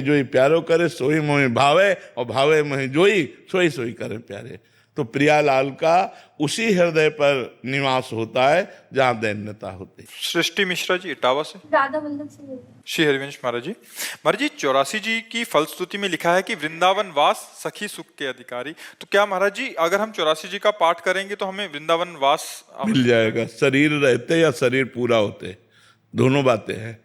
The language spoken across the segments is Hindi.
जोई प्यारो करे सोई मोहि भावे, और भावे मोहि जोई सोई सोई करे प्यारे। तो प्रियालाल का उसी हृदय पर निवास होता है जहां दैन्यता होती है। सृष्टि मिश्रा जी इटावा से। राधा वल्लभ से। श्री हरिवंश महाराज जी। महाराज जी 84 जी की फलश्रुति में लिखा है कि वृंदावन वास सखी सुख के अधिकारी। तो क्या महाराज जी अगर हम 84 जी का पाठ करेंगे तो हमें वृंदावन वास मिल जाएगा? शरीर रहते या शरीर पूरा होते, दोनों बातें हैं।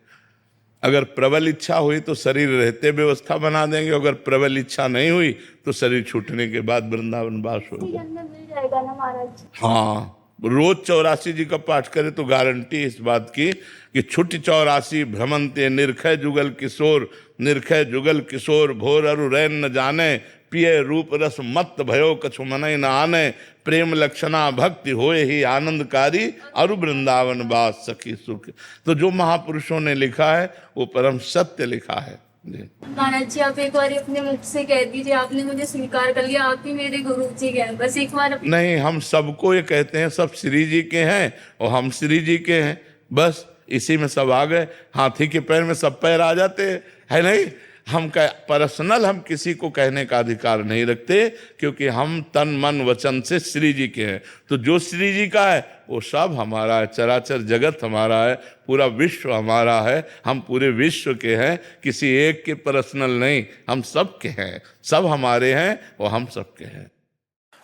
अगर प्रबल इच्छा हुई तो शरीर रहते व्यवस्था बना देंगे, अगर प्रबल इच्छा नहीं हुई तो शरीर छूटने के बाद वृंदावन वास होगा। मिल जाएगा ना महाराज? हाँ, रोज 84 जी का पाठ करे तो गारंटी इस बात की कि छुट 84 भ्रमंते निरखय जुगल किशोर, निरखय जुगल किशोर भोर अरु रैन न जाने, पिय रूप रस मत भयो कछु मनई न आने, प्रेम लक्षणा भक्ति होए ही आनंदकारी, अरु वृंदावन वास सखी सुख। तो जो महापुरुषों ने लिखा है वो परम सत्य लिखा है जी। महाराज जी आप एक बार अपने मुख से कह दीजिए, आपने मुझे स्वीकार कर लिया, आप ही मेरे गुरु जी हैं, बस एक बार। नहीं, हम सबको ये कहते हैं सब श्री जी के हैं और हम श्री जी के हैं, बस इसी में सब आ गए। हाथी के पैर में सब पैर आ जाते हैं, है नहीं? हम पर्सनल हम किसी को कहने का अधिकार नहीं रखते, क्योंकि हम तन मन वचन से श्री जी के हैं। तो जो श्री जी का है वो सब हमारा है, चराचर जगत हमारा है, पूरा विश्व हमारा है, हम पूरे विश्व के हैं, किसी एक के पर्सनल नहीं, हम सब के हैं, सब हमारे हैं और हम सब के हैं।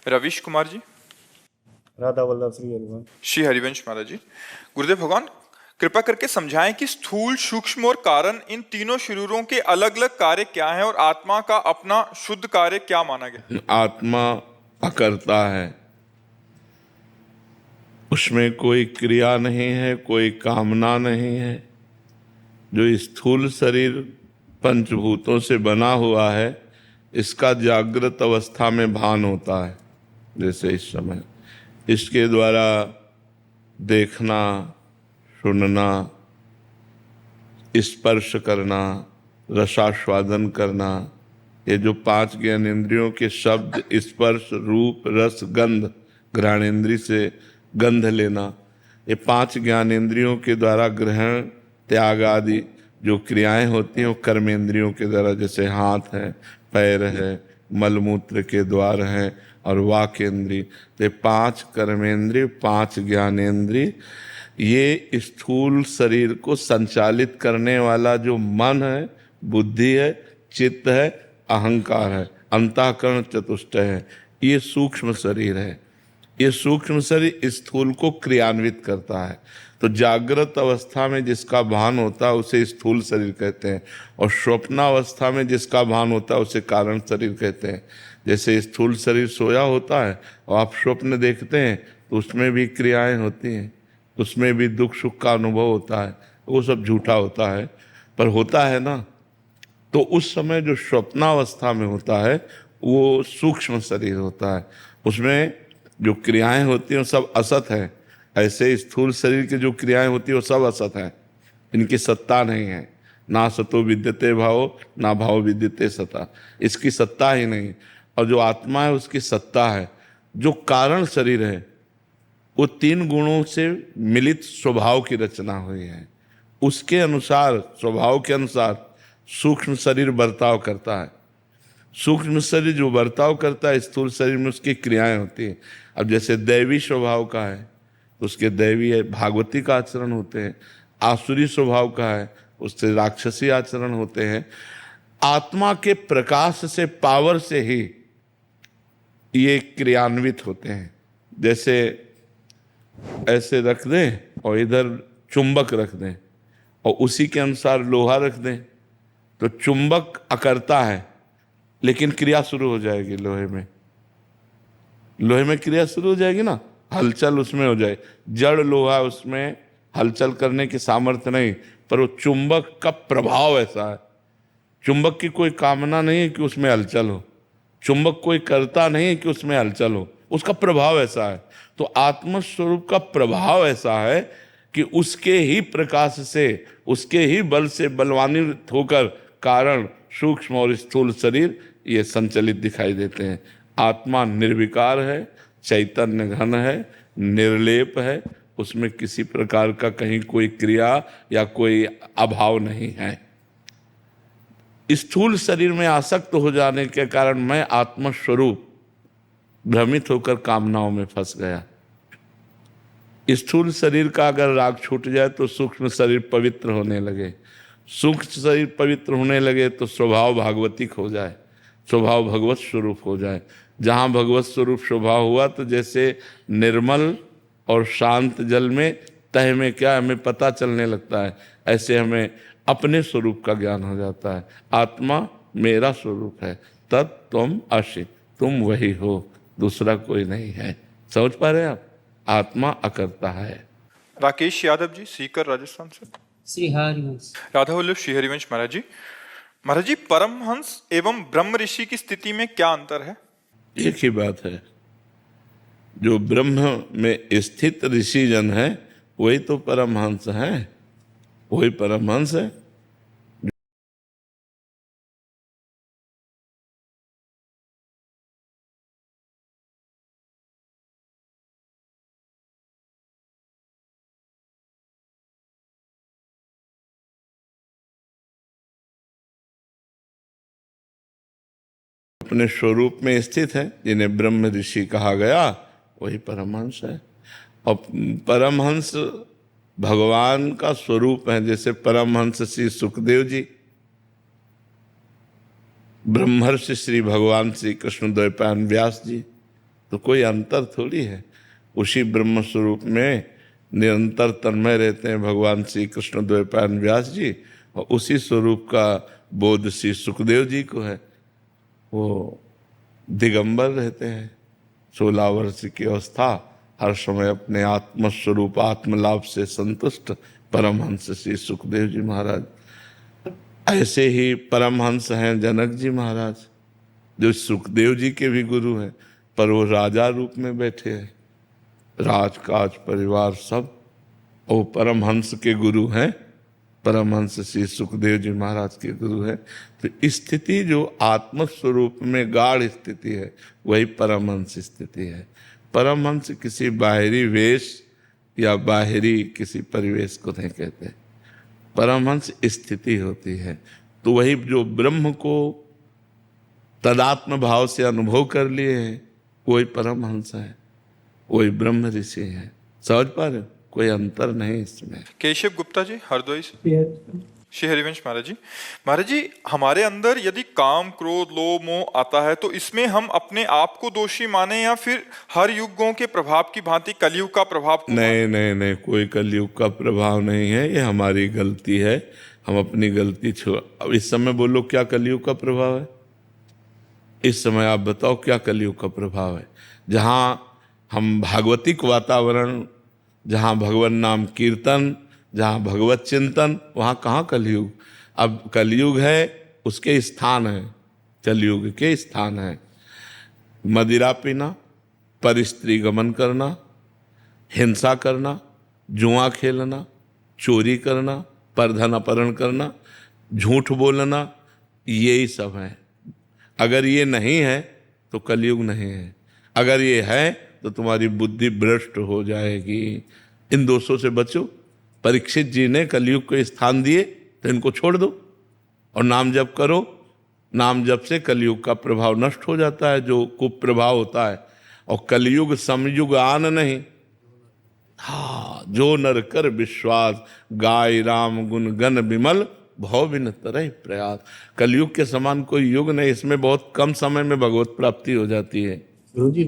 रविश कुमार जी। राधा वल्लभ श्री हरिवंश। श्री हरिवंश महाराज जी। गुरुदेव भगवान कृपा करके समझाएं कि स्थूल सूक्ष्म और कारण इन तीनों शरीरों के अलग अलग कार्य क्या हैं और आत्मा का अपना शुद्ध कार्य क्या माना गया? आत्मा अकर्ता है, उसमें कोई क्रिया नहीं है, कोई कामना नहीं है। जो स्थूल शरीर पंचभूतों से बना हुआ है इसका जागृत अवस्था में भान होता है, जैसे इस समय इसके द्वारा देखना, सुनना, स्पर्श करना, रसास्वादन करना, ये जो 5 ज्ञानेंद्रियों के शब्द, स्पर्श, रूप, रस, गंध, घ्राणेंद्रिय से गंध लेना, ये 5 ज्ञानेंद्रियों के द्वारा ग्रहण त्याग आदि जो क्रियाएं होती हैं वो कर्मेंद्रियों के द्वारा, जैसे हाथ है, पैर है, मलमूत्र के द्वार हैं और वाक इंद्रिय। तो 5 कर्मेंद्रिय, 5 ज्ञानेंद्रिय, ये स्थूल शरीर को संचालित करने वाला जो मन है, बुद्धि है, चित्त है, अहंकार है, अंतःकरण चतुष्टय है, ये सूक्ष्म शरीर है। ये सूक्ष्म शरीर स्थूल को क्रियान्वित करता है। तो जागृत अवस्था में जिसका भान होता है उसे स्थूल शरीर कहते हैं, और स्वप्नावस्था में जिसका भान होता है उसे कारण शरीर कहते हैं। जैसे स्थूल शरीर सोया होता है और आप स्वप्न देखते हैं तो उसमें भी क्रियाएं होती हैं, उसमें भी दुख सुख का अनुभव होता है, वो सब झूठा होता है पर होता है ना। तो उस समय जो स्वप्नावस्था में होता है वो सूक्ष्म शरीर होता है, उसमें जो क्रियाएं होती हैं वो सब असत है। ऐसे स्थूल शरीर की जो क्रियाएं होती है वो सब असत है, इनकी सत्ता नहीं है। ना सतो विद्यते भाव, ना भाव विद्यते सता, इसकी सत्ता ही नहीं। और जो आत्मा है उसकी सत्ता है। जो कारण शरीर है वो 3 गुणों से मिलित स्वभाव की रचना हुई है, उसके अनुसार, स्वभाव के अनुसार सूक्ष्म शरीर बर्ताव करता है। सूक्ष्म शरीर जो बर्ताव करता है स्थूल शरीर में उसकी क्रियाएं होती हैं। अब जैसे दैवी स्वभाव का है तो उसके दैवी है, भागवती का आचरण होते हैं। आसुरी स्वभाव का है उससे राक्षसी आचरण होते हैं। आत्मा के प्रकाश से, पावर से ही ये क्रियान्वित होते हैं। जैसे ऐसे रख दें और इधर चुंबक रख दें और उसी के अनुसार लोहा रख दें तो चुंबक अकर्ता है लेकिन क्रिया शुरू हो जाएगी लोहे में क्रिया शुरू हो जाएगी ना, हलचल उसमें हो जाए। जड़ लोहा, उसमें हलचल करने की सामर्थ्य नहीं, पर वो चुंबक का प्रभाव ऐसा है। चुंबक की कोई कामना नहीं है कि उसमें हलचल हो, चुंबक कोई करता नहीं है कि उसमें हलचल हो, उसका प्रभाव ऐसा है। तो आत्मस्वरूप का प्रभाव ऐसा है कि उसके ही प्रकाश से, उसके ही बल से बलवान्वित होकर कारण सूक्ष्म और स्थूल शरीर ये संचलित दिखाई देते हैं। आत्मा निर्विकार है, चैतन्य घन है, निर्लेप है, उसमें किसी प्रकार का कहीं कोई क्रिया या कोई अभाव नहीं है। स्थूल शरीर में आसक्त हो जाने के कारण मैं आत्मस्वरूप भ्रमित होकर कामनाओं में फंस गया। स्थूल शरीर का अगर राग छूट जाए तो सूक्ष्म शरीर पवित्र होने लगे, सूक्ष्म शरीर पवित्र होने लगे तो स्वभाव भागवतिक हो जाए, स्वभाव भगवत स्वरूप हो जाए। जहाँ भगवत स्वरूप स्वभाव हुआ तो जैसे निर्मल और शांत जल में तह में क्या हमें पता चलने लगता है, ऐसे हमें अपने स्वरूप का ज्ञान हो जाता है। आत्मा मेरा स्वरूप है, तत्त्वम् असि, तुम वही हो, दूसरा कोई नहीं है। समझ पा रहे हैं आप? आत्मा अकर्ता है। राकेश यादव जी, सीकर, राजस्थान से। श्री हरिवंश। राधा वल्लभ श्री हरिवंश महाराज जी। महाराज जी, परमहंस एवं ब्रह्म ऋषि की स्थिति में क्या अंतर है? एक ही बात है, जो ब्रह्म में स्थित ऋषि जन है वही तो परमहंस है, वही परमहंस है। अपने स्वरूप में स्थित है, जिन्हें ब्रह्म ऋषि कहा गया, वही परमहंस है। और परमहंस भगवान का स्वरूप है। जैसे परमहंस श्री सुखदेव जी ब्रह्मर्षि श्री भगवान श्री कृष्ण द्वैपायन व्यास जी, तो कोई अंतर थोड़ी है। उसी ब्रह्म स्वरूप में निरंतर तन्मय रहते हैं भगवान श्री कृष्ण द्वैपायन व्यास जी, और उसी स्वरूप का बोध श्री सुखदेव जी को है। वो दिगंबर रहते हैं, 16 वर्ष की अवस्था, हर समय अपने आत्मस्वरूप आत्मलाभ से संतुष्ट परमहंस श्री सुखदेव जी महाराज। ऐसे ही परमहंस हैं जनक जी महाराज, जो सुखदेव जी के भी गुरु हैं, पर वो राजा रूप में बैठे हैं, राजकाज परिवार सब, वो परमहंस के गुरु हैं। परमहंस श्री सुखदेव जी महाराज के गुरु हैं। तो स्थिति जो आत्मस्वरूप में गाढ़ स्थिति है, वही परमहंस स्थिति है। परमहंस किसी बाहरी वेश या बाहरी किसी परिवेश को नहीं कहते, परमहंस स्थिति होती है। तो वही जो ब्रह्म को तदात्म भाव से अनुभव कर लिए हैं, वही परमहंस है, वही ब्रह्म ऋषि है। समझ पा रहे हो? कोई अंतर नहीं इसमें। केशव गुप्ता जी, हरदोई से। श्री हरिवंश महाराज जी। महाराज जी, हमारे अंदर यदि काम, क्रोध, लोभ, मोह आता है तो इसमें हम अपने आप को दोषी माने या फिर हर युगों के प्रभाव की भांति कलयुग का प्रभाव? नहीं, कोई कलयुग का प्रभाव नहीं है, ये हमारी गलती है। हम अपनी गलती छोड़, अब इस समय बोलो क्या कलयुग का प्रभाव है? इस समय आप बताओ क्या कलयुग का प्रभाव है? जहाँ हम भागवतिक वातावरण, जहाँ भगवान नाम कीर्तन, जहाँ भगवत चिंतन, वहाँ कहाँ कलयुग? अब कलयुग है, उसके स्थान है, कलयुग के स्थान है मदिरा पीना, परस्त्री गमन करना, हिंसा करना, जुआ खेलना, चोरी करना, परधन अपहरण करना, झूठ बोलना, यही सब है। अगर ये नहीं है तो कलयुग नहीं है। अगर ये है तो तुम्हारी बुद्धि भ्रष्ट हो जाएगी। इन दोषों से बचो। परीक्षित जी ने कलयुग को स्थान दिए तो इनको छोड़ दो और नाम जप करो। नाम जप से कलयुग का प्रभाव नष्ट हो जाता है, जो कुप्रभाव होता है। और कलयुग समयुग आन नहीं, हाँ, जो नर कर विश्वास, गाय राम गुण गण विमल, भव बिन तरह प्रयास। कलयुग के समान कोई युग नहीं, इसमें बहुत कम समय में भगवत प्राप्ति हो जाती है। गुरु जी